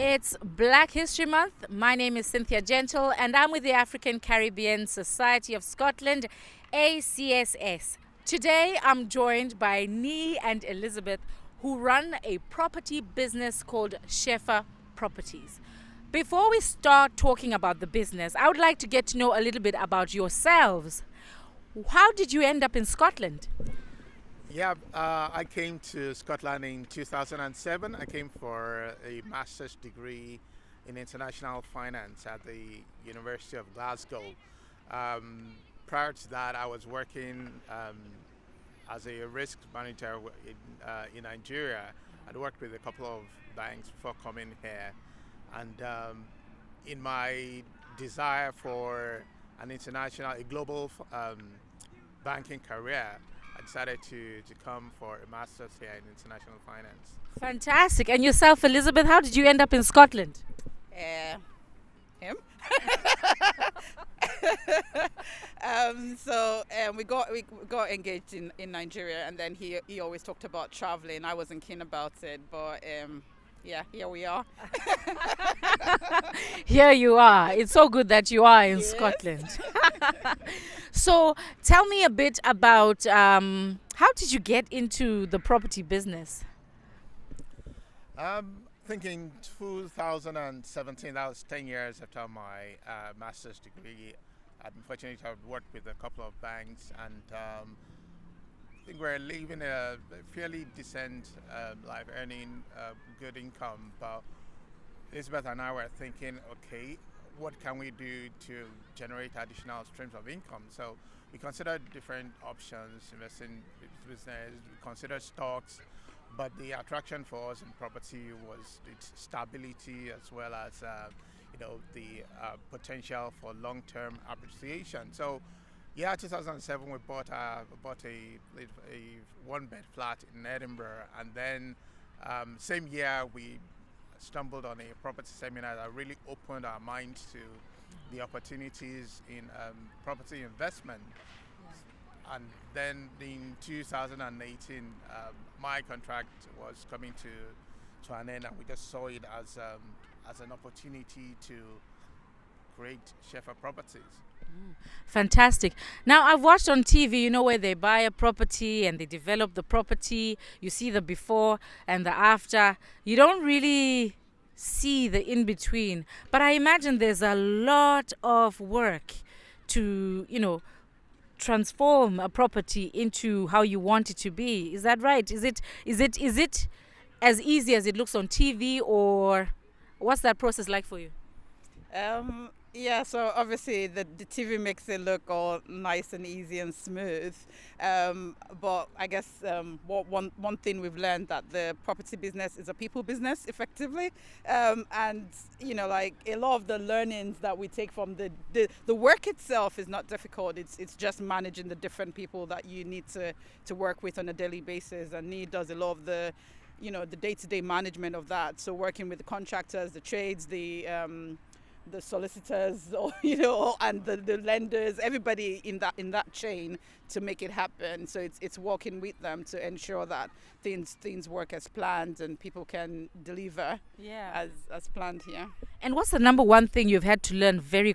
It's Black History Month. My name is Cynthia Gentle, and I'm with the African Caribbean Society of Scotland, ACSS. Today, I'm joined by Niyi and Elizabeth, who run a property business called Shepha Properties. Before we start talking about the business, I would like to get to know a little bit about yourselves. How did you end up in Scotland? I came to Scotland in 2007. I came for a master's degree in international finance at the University of Glasgow. Prior to that, I was working as a risk manager in Nigeria. I'd worked with a couple of banks before coming here, and in my desire for a global banking career, I decided to come for a master's here in international finance. Fantastic. And yourself, Elizabeth, how did you end up in Scotland? Uh, him. We got engaged in Nigeria, and then he always talked about traveling. I wasn't keen about it, but here we are. Here you are. It's so good that you are in Yes. Scotland. So tell me a bit about how did you get into the property business? Thinking 2017, that was 10 years after my master's degree. I'm fortunate to have worked with a couple of banks, and I think we're living a fairly decent life, earning good income. But Elizabeth and I were thinking, okay, what can we do to generate additional streams of income? So we considered different options, investing in business, we considered stocks, but the attraction for us in property was its stability as well as the potential for long-term appreciation. So, 2007 we bought a one-bed flat in Edinburgh, and then same year we stumbled on a property seminar that really opened our minds to the opportunities in property investment. And then in 2018, my contract was coming to an end, and we just saw it as an opportunity to create Shepa Properties. Fantastic. Now, I've watched on TV, where they buy a property and they develop the property. You see the before and the after. You don't really see the in between. But I imagine there's a lot of work to, transform a property into how you want it to be. Is that right? Is it as easy as it looks on TV, or what's that process like for you? So obviously the TV makes it look all nice and easy and smooth. But I guess one thing we've learned, that the property business is a people business effectively. And like a lot of the learnings that we take from the work itself is not difficult. It's just managing the different people that you need to work with on a daily basis. And Niyi does a lot of the day-to-day management of that. So working with the contractors, the trades, the solicitors, and the lenders, everybody in that chain to make it happen. So it's working with them to ensure that things work as planned and people can deliver as planned here. And what's the number one thing you've had to learn very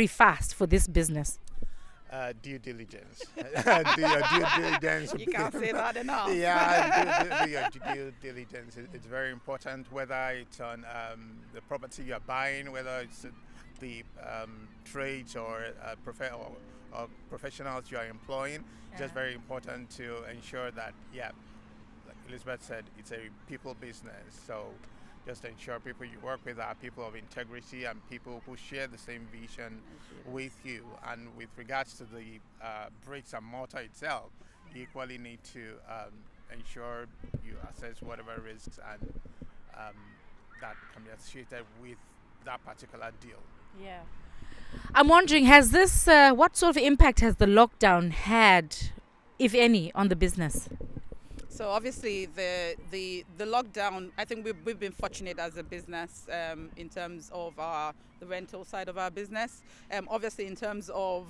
fast for this business? Due diligence. Do your due diligence. You can't say that enough. Do your due diligence. It's very important, whether it's on the property you're buying, whether it's the trades or professionals you are employing. It's just very important to ensure that, like Elizabeth said, it's a people business. So just ensure people you work with are people of integrity and people who share the same vision with you. And with regards to the bricks and mortar itself, you equally need to ensure you assess whatever risks and that can be associated with that particular deal. Yeah. I'm wondering, has this, what sort of impact has the lockdown had, if any, on the business? So obviously the lockdown, I think we've been fortunate as a business in terms of the rental side of our business. Obviously in terms of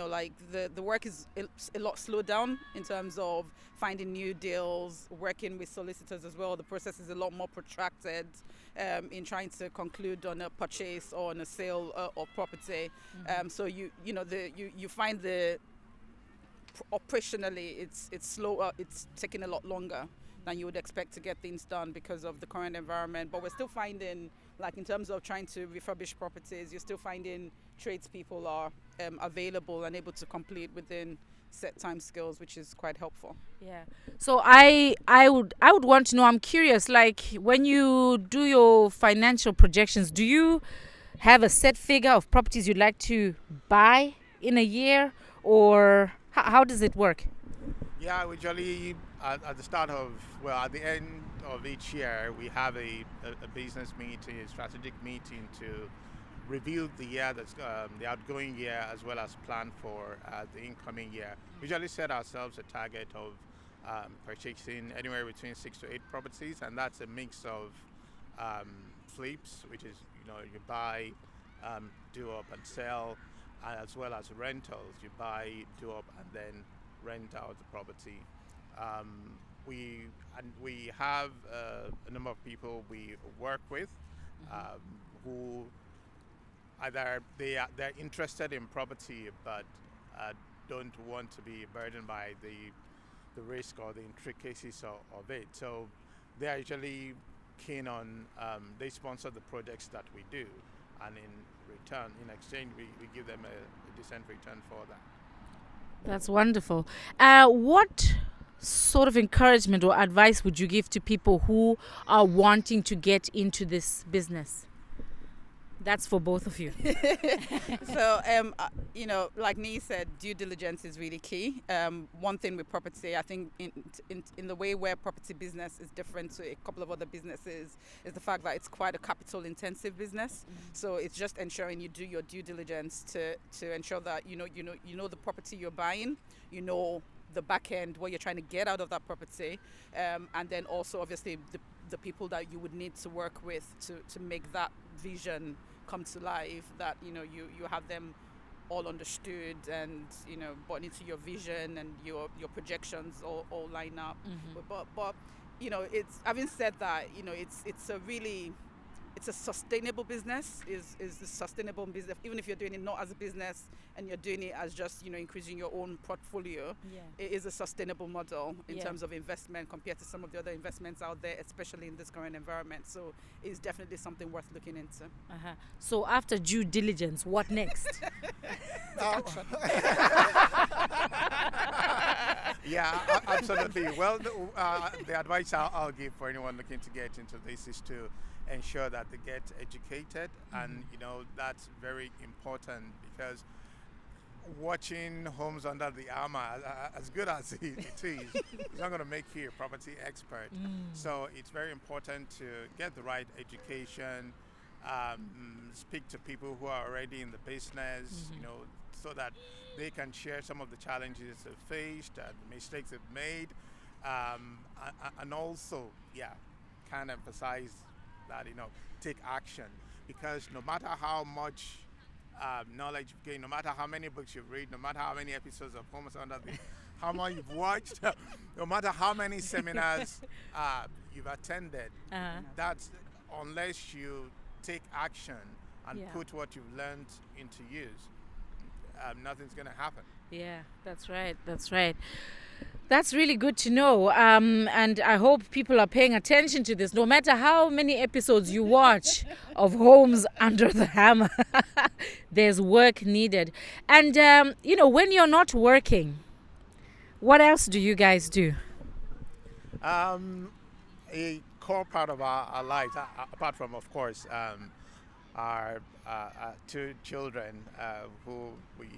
like the work is a lot slowed down in terms of finding new deals, working with solicitors as well. The process is a lot more protracted in trying to conclude on a purchase or on a sale or property. So you find the operationally it's slower, it's taking a lot longer than you would expect to get things done because of the current environment. But we're still finding, like in terms of trying to refurbish properties, you're still finding tradespeople are available and able to complete within set time scales, which is quite helpful. Yeah. So I would want to know, I'm curious, like when you do your financial projections, do you have a set figure of properties you'd like to buy in a year, or how does it work? Yeah, we usually at the start of, well, at the end of each year, we have a business meeting, a strategic meeting to review the year that's the outgoing year as well as plan for the incoming year. We usually set ourselves a target of purchasing anywhere between 6 to 8 properties, and that's a mix of flips, which is you buy, do up and sell, as well as rentals. You buy, do up, and then rent out the property. We have a number of people we work with who either they're interested in property but don't want to be burdened by the risk or the intricacies of it. So they are usually keen on they sponsor the projects that we do, and in exchange, we give them a decent return for that. That's wonderful. What sort of encouragement or advice would you give to people who are wanting to get into this business? That's for both of you. So, like Niyi said, due diligence is really key. One thing with property, I think in the way where property business is different to a couple of other businesses is the fact that it's quite a capital intensive business. So it's just ensuring you do your due diligence to ensure that you know the property you're buying, you know the back end, what you're trying to get out of that property, and then also obviously the people that you would need to work with to make that vision come to life, that you have them all understood and bought into your vision and your projections all line up. But it's, having said that, it's a sustainable business, is a sustainable business, even if you're doing it not as a business and you're doing it as just increasing your own portfolio. It is a sustainable model in terms of investment compared to some of the other investments out there, especially in this current environment. So it's definitely something worth looking into. So after due diligence, what next? Yeah, absolutely. Well, the advice I'll give for anyone looking to get into this is to ensure that they get educated, and that's very important, because watching homes under the armor, as good as it is, it's not going to make you a property expert. So it's very important to get the right education, speak to people who are already in the business, so that they can share some of the challenges they've faced, the mistakes they've made, and also, kind of emphasize that take action, because no matter how much knowledge you've gained, no matter how many books you've read, no matter how many episodes of Homes Under the how much you've watched, no matter how many seminars you've attended, that's unless you take action and put what you've learned into use, nothing's going to happen. Yeah, that's right. That's really good to know. And I hope people are paying attention to this. No matter how many episodes you watch of Homes Under the Hammer, there's work needed. And, when you're not working, what else do you guys do? A core part of our lives, apart from, of course, our 2 children who we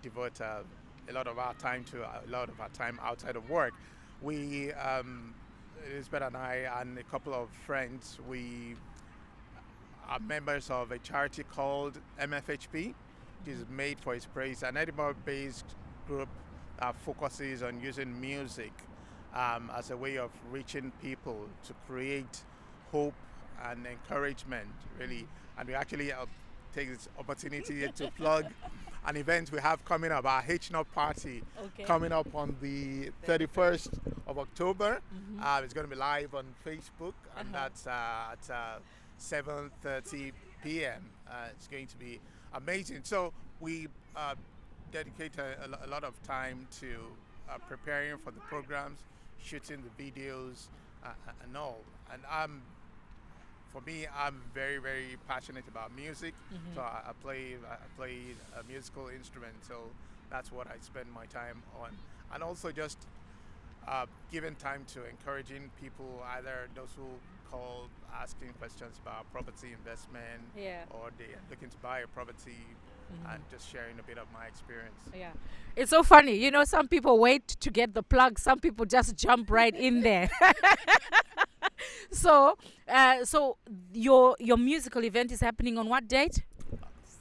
devote a lot of our time to, a lot of our time outside of work. We, Elizabeth and I and a couple of friends, we are members of a charity called MFHP, which is Made for His Praise, an Edinburgh-based group that focuses on using music as a way of reaching people to create hope and encouragement, really. And we actually take this opportunity to plug an event we have coming up, our H-Not party, Okay. coming up on the 31st of October. It's going to be live on Facebook, and that's at 7:30 p.m. It's going to be amazing. So we dedicate a lot of time to preparing for the programs, shooting the videos, and all. And for me, I'm very, very passionate about music. So I play a musical instrument. So that's what I spend my time on. And also just giving time to encouraging people, either those who call asking questions about property investment, Yeah. or they are looking to buy a property, and just sharing a bit of my experience. Yeah. It's so funny. You know, some people wait to get the plug. Some people just jump right in there. So your musical event is happening on what date?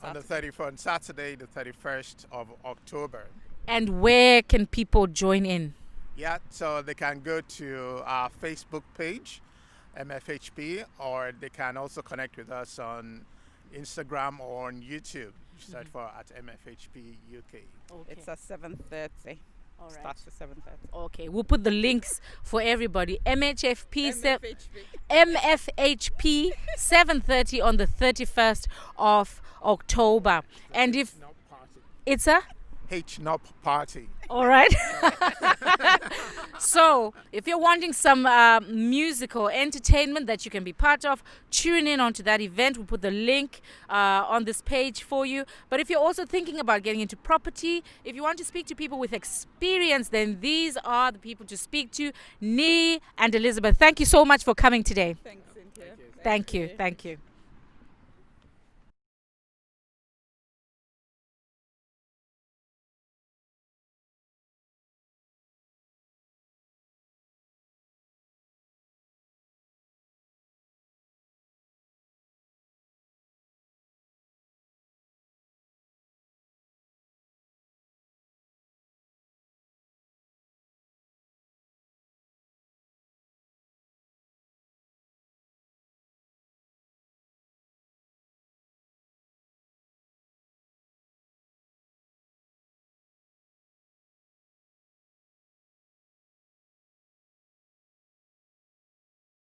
On the 31st, Saturday, the 31st of October. And where can people join in? Yeah, so they can go to our Facebook page, MFHP, or they can also connect with us on Instagram or on YouTube. Search for at MFHP UK. Okay. It's at 7:30. All right. Starts at 7:30. Okay, we'll put the links for everybody. MFHP 7:30 on the 31st of October. And if H-Not party. it's a H-Not party. all right. So, if you're wanting some musical entertainment that you can be part of, tune in onto that event. We'll put the link on this page for you. But if you're also thinking about getting into property, if you want to speak to people with experience, then these are the people to speak to, Niyi and Elizabeth. Thank you so much for coming today. Thanks, Cynthia. Thank you. Thank you.